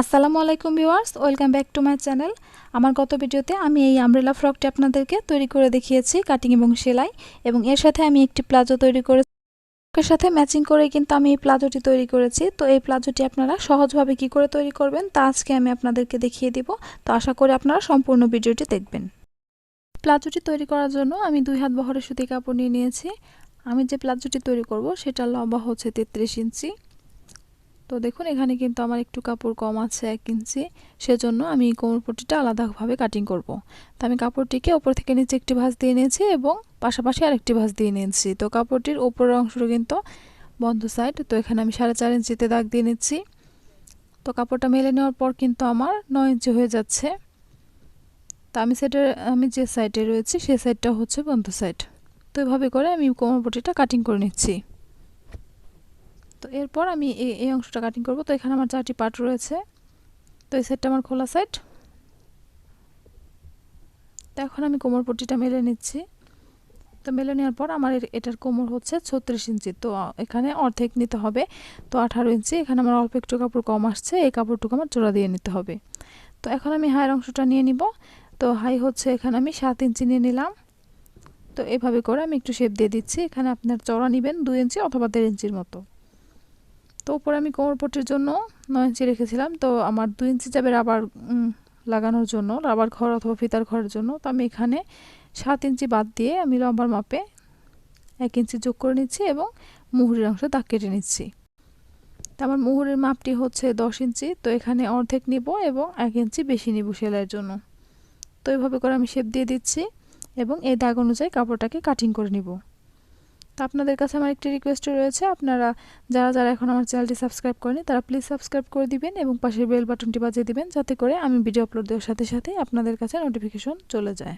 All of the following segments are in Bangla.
আসসালামু আলাইকুম viewers, welcome back to my channel. আমার গত ভিডিওতে আমি এই আমব্রেলা ফ্রকটি আপনাদেরকে তৈরি করে দেখিয়েছি কাটিং এবং সেলাই, এবং এর সাথে আমি একটি প্লাজো তৈরি করেছি। এর সাথে ম্যাচিং করে কিন্তু আমি এই প্লাজোটি তৈরি করেছি। তো এই প্লাজোটি আপনারা সহজভাবে কি করে তৈরি করবেন তা আজকে আমি আপনাদেরকে দেখিয়ে দিব। তো আশা করি আপনারা সম্পূর্ণ ভিডিওটি দেখবেন। প্লাজোটি তৈরি করার জন্য আমি 2 হাত বহরের সুতি কাপড় নিয়ে নিয়েছি। আমি যে প্লাজোটি তৈরি করব সেটা লম্বা হচ্ছে 33 ইঞ্চি। তো দেখুন এখানে কিন্তু আমার একটু কাপড় কম আছে 1 ইঞ্চি, সেজন্য আমি কোমরপট্টিটা আলাদাভাবে কাটিং করব। তো আমি কাপড়টিকে উপর থেকে নিচে একটি ভাঁজ দিয়ে নিয়েছি এবং পাশাপাশি আরেকটি ভাঁজ দিয়ে নিয়েছি। তো কাপড়টির উপরের অংশটা কিন্তু বন্ধ সাইড, তো এখানে আমি 4.5 ইঞ্চিতে দাগ দিয়ে নিচ্ছি। তো কাপড়টা মেলে নেওয়ার পর কিন্তু আমার 9 ইঞ্চি হয়ে যাচ্ছে। তো আমি যে সাইডে রয়েছি সেই সাইডটা হচ্ছে বন্ধ সাইড। তো এভাবে করে আমি কোমরপট্টিটা কাটিং করে নিচ্ছি। তো এরপর আমি এই অংশটা কাটিং করব। তো এখানে আমার 4টি পার্ট রয়েছে। তো এই সাইডটা আমার খোলা সাইড। তো এখন আমি কোমরপট্টিটা মেলে নিচ্ছি। তো মেলে নেওয়ার পর আমার এটার কোমর হচ্ছে 36 ইঞ্চি। তো এখানে অর্ধেক নিতে হবে। তো 18 ইঞ্চি, এখানে আমার অল্প একটু কাপড় কম আসছে, এই কাপড়টুকু আমার জোড়া দিয়ে নিতে হবে। তো এখন আমি হাইয়ের অংশটা নিয়ে নিব। তো হাই হচ্ছে এখানে আমি 7 ইঞ্চি নিয়ে নিলাম। তো এভাবে করে আমি একটু শেপ দিয়ে দিচ্ছি। এখানে আপনার চওড়া নেবেন 2 ইঞ্চি অথবা 1.5 ইঞ্চির মতো। তো উপরে আমি কোমরপট্টির জন্য 9 ইঞ্চি রেখেছিলাম। তো আমার 2 ইঞ্চি যাবে রাবার লাগানোর জন্য, রাবার ঘর অথবা ফিতার ঘরের জন্য। তো আমি এখানে 7 ইঞ্চি বাদ দিয়ে আমি লম্বার মাপে 1 ইঞ্চি যোগ করে নিচ্ছি এবং মুহুরির অংশে দাগ কেটে নিচ্ছি। তো আমার মুহুরের মাপটি হচ্ছে 10 ইঞ্চি। তো এখানে অর্ধেক নিব এবং 1 ইঞ্চি বেশি নিব সেলাইয়ের জন্য। তো এইভাবে করে আমি শেপ দিয়ে দিচ্ছি এবং এই দাগ অনুযায়ী কাপড়টাকে কাটিং করে নিব। তো আপনাদের কাছে আমার একটি রিকোয়েস্ট রয়েছে, আপনারা যারা এখন আমার চ্যানেলটি সাবস্ক্রাইব করেনি তারা প্লিজ সাবস্ক্রাইব করে দিবেন এবং পাশের বেল বাটনটি বাজিয়ে দিবেন, যাতে করে আমি ভিডিও আপলোড দেওয়ার সাথে সাথে আপনাদের কাছে নোটিফিকেশন চলে যায়।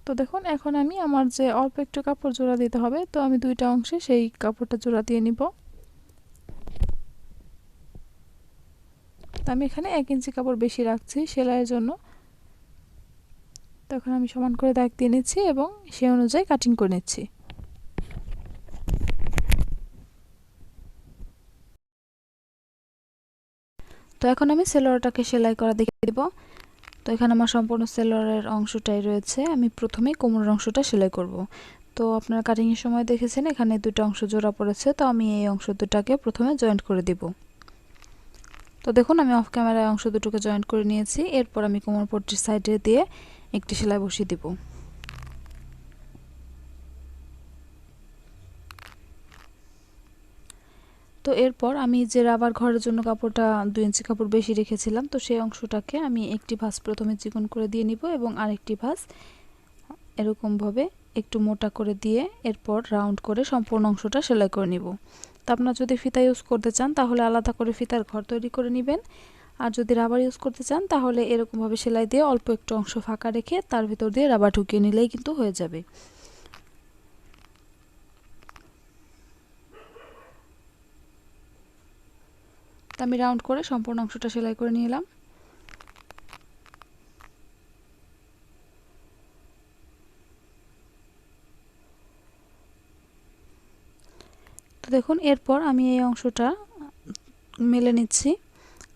তো দেখুন এখন আমি আমার যে অল্প একটু কাপড় জোড়া দিতে হবে, তো আমি 2টা অংশে সেই কাপড়টা জোড়া দিয়ে নিব। তো আমি এখানে 1 ইঞ্চি কাপড় বেশি রাখছি সেলাইয়ের জন্য। তখন আমি সমান করে দাগ দিয়ে নিচ্ছি এবং সেই অনুযায়ী কাটিং করে নিচ্ছি। তো এখন আমি সেলোয়ারটাকে সেলাই করা দেখিয়ে দিব। তো এখানে আমার সম্পূর্ণ সেলোয়ারের অংশটাই রয়েছে। আমি প্রথমে কোমরের অংশটা সেলাই করব। তো আপনারা কাটিংয়ের সময় দেখেছেন এখানে 2টা অংশ জোড়া পড়েছে। তো আমি এই অংশ দুটাকে প্রথমে জয়েন্ট করে দিব। তো দেখুন আমি অফ ক্যামেরায় অংশ দুটোকে জয়েন্ট করে নিয়েছি। এরপর আমি কোমরপট্টির সাইডে দিয়ে একটি সেলাই বসিয়ে দিব। তো এরপর আমি যে রাবার ঘরের জন্য কাপড়টা 2 ইঞ্চি কাপড় বেশি রেখেছিলাম, তো সেই অংশটাকে আমি একটি ভাঁজ প্রথমে চিকন করে দিয়ে নিব এবং আরেকটি ভাঁজ এরকমভাবে একটু মোটা করে দিয়ে এরপর রাউন্ড করে সম্পূর্ণ অংশটা সেলাই করে নিব। তো আপনারা যদি ফিতা ইউজ করতে চান তাহলে আলাদা করে ফিতার ঘর তৈরি করে নেবেন, আর যদি রাবার ইউজ করতে চান তাহলে এরকমভাবে সেলাই দিয়ে অল্প একটু অংশ ফাঁকা রেখে তার ভিতর দিয়ে রাবার ঢুকিয়ে নিলেই কিন্তু হয়ে যাবে। তো আমি রাউন্ড করে সম্পূর্ণ অংশটা সেলাই করে নিলাম। তো দেখুন এরপর আমি এই অংশটা মেলে নিচ্ছি।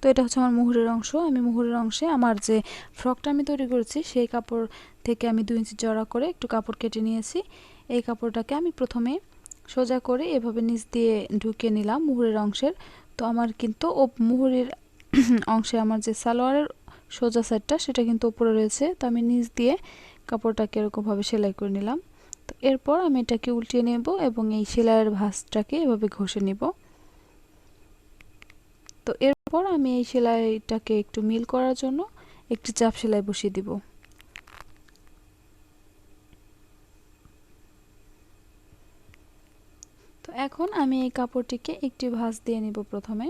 তো এটা হচ্ছে আমার মুহুরের অংশ। আমি মুহুরের অংশে আমার যে ফ্রকটা আমি তৈরি করেছি সেই কাপড় থেকে আমি 2 ইঞ্চি জড়া করে একটু কাপড় কেটে নিয়েছি। এই কাপড়টাকে আমি প্রথমে সোজা করে এভাবে নিচ দিয়ে ঢুকিয়ে নিলাম মুহুরের অংশের। তো আমার কিন্তু মুহুরের অংশে আমার যে সালোয়ারের সোজা সাইডটা সেটা কিন্তু উপরে রয়েছে। তো আমি নিচ দিয়ে কাপড়টাকে এরকমভাবে সেলাই করে নিলাম। তো এরপর আমি এটাকে উল্টিয়ে নেব এবং এই সেলাইয়ের ভাঁজটাকে এভাবে ঘষে নেব। তো এরপর আমি এই সেলাইটাকে একটু মিল করার জন্য একটি চাপ সেলাই বসিয়ে দিব। তো এখন আমি এই কাপড়টিকে একটি ভাঁজ দিয়ে নিব প্রথমে।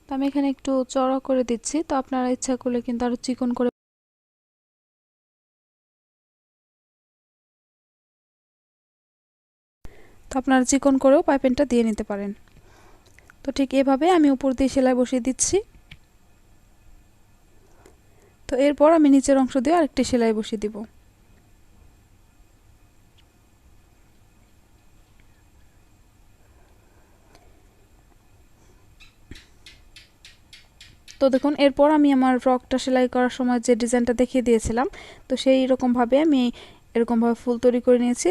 তো আমি এখানে একটু চড়া করে দিচ্ছি। তো আপনারা ইচ্ছা করলে কিন্তু আরো চিকন করে করেও পাইপিংটা দিয়ে নিতে পারেন। তো ঠিক এভাবে আমি উপর দিয়ে সেলাই বসিয়ে দিচ্ছি। তো এরপর আমি নিচের অংশ দিয়ে আরেকটি সেলাই বসিয়ে দিব। তো দেখুন এরপর আমি আমার ফ্রকটা সেলাই করার সময় যে ডিজাইনটা দেখিয়ে দিয়েছিলাম, তো সেই রকমভাবে আমি এরকমভাবে ফুল তৈরি করে নিয়েছি।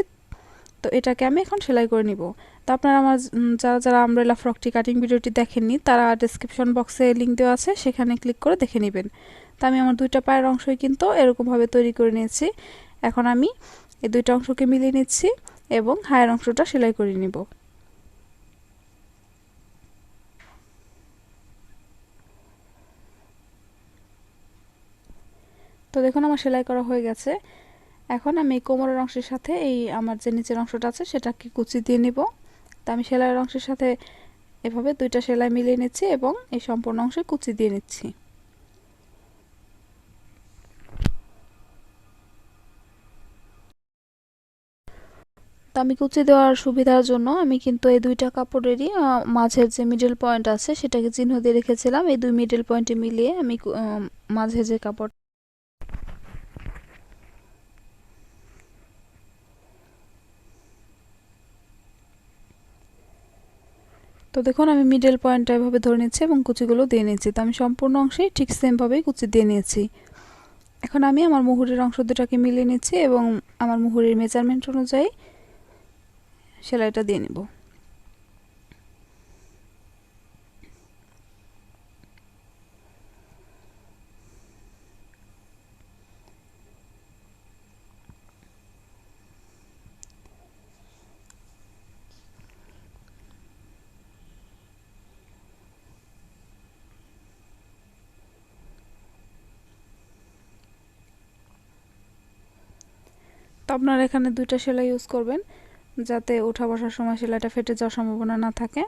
তো এটাকে আমি এখন সেলাই করে নিব। তো আপনারা আমার যারা যারা আমব্রেলা ফ্রকটি কাটিং ভিডিওটি দেখেননি, তারা ডেসক্রিপশন বক্সে লিঙ্ক দেওয়া আছে, সেখানে ক্লিক করে দেখে নেবেন। তো আমি আমার দুইটা পায়ের অংশই কিন্তু এরকমভাবে তৈরি করে নিয়েছি। এখন আমি এই দুইটা অংশকে মিলিয়ে নিচ্ছি এবং হায়ের অংশটা সেলাই করে নিব। তো দেখুন আমার সেলাই করা হয়ে গেছে। এখন আমি কোমরের অংশের সাথে এই আমার যে নিচের অংশটা আছে সেটাকে কুচি দিয়ে নিব। তো আমি সেলাইয়ের অংশের সাথে এভাবে দুইটা সেলাই মিলিয়ে নিচ্ছি এবং এই সম্পূর্ণ অংশে কুচি দিয়ে নিচ্ছি। তো আমি কুচি দেওয়ার সুবিধার জন্য আমি কিন্তু এই দুইটা কাপড়েরই মাঝের যে মিডল পয়েন্ট আছে সেটাকে চিহ্ন দিয়ে রেখেছিলাম। এই দুই মিডল পয়েন্টে মিলিয়ে আমি মাঝে যে কাপড়, তো দেখুন আমি মিডল পয়েন্টটা এভাবে ধরে নিচ্ছি এবং কুচিগুলো দিয়ে নিচ্ছি। তো আমি সম্পূর্ণ অংশেই ঠিক সেমভাবেই কুচি দিয়ে নিয়েছি। এখন আমি আমার মুহুরির অংশ দুটাকে মিলিয়ে নিচ্ছি এবং আমার মুহুরির মেজারমেন্ট অনুযায়ী সেলাইটা দিয়ে নেব। তো আপনারা এখানে দুইটা সেলাই ইউজ করবেন যাতে ওঠা বসার সময় সেলাইটা ফেটে যাওয়ার সম্ভাবনা না থাকে।